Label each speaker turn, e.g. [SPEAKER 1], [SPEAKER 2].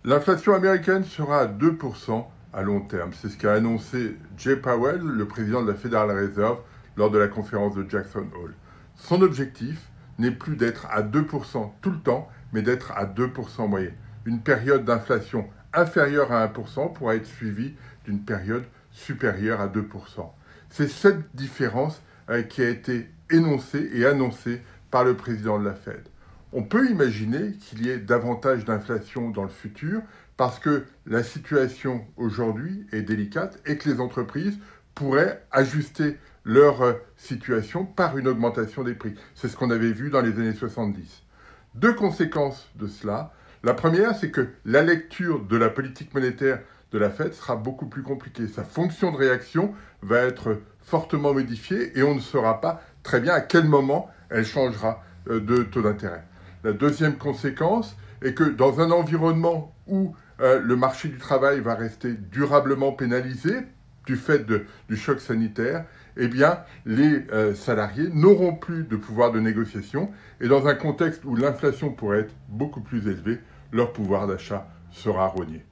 [SPEAKER 1] L'inflation américaine sera à 2% à long terme. C'est ce qu'a annoncé Jay Powell, le président de la Federal Reserve, lors de la conférence de Jackson Hole. Son objectif n'est plus d'être à 2% tout le temps, mais d'être à 2% en moyenne. Une période d'inflation inférieure à 1% pourra être suivie d'une période supérieure à 2%. C'est cette différence qui a été énoncée et annoncée par le président de la Fed. On peut imaginer qu'il y ait davantage d'inflation dans le futur parce que la situation aujourd'hui est délicate et que les entreprises pourraient ajuster leur situation par une augmentation des prix. C'est ce qu'on avait vu dans les années 70. Deux conséquences de cela. La première, c'est que la lecture de la politique monétaire de la Fed sera beaucoup plus compliquée. Sa fonction de réaction va être fortement modifiée et on ne saura pas très bien à quel moment elle changera de taux d'intérêt. La deuxième conséquence est que dans un environnement où le marché du travail va rester durablement pénalisé du fait du choc sanitaire, eh bien, les salariés n'auront plus de pouvoir de négociation et dans un contexte où l'inflation pourrait être beaucoup plus élevée, leur pouvoir d'achat sera rogné.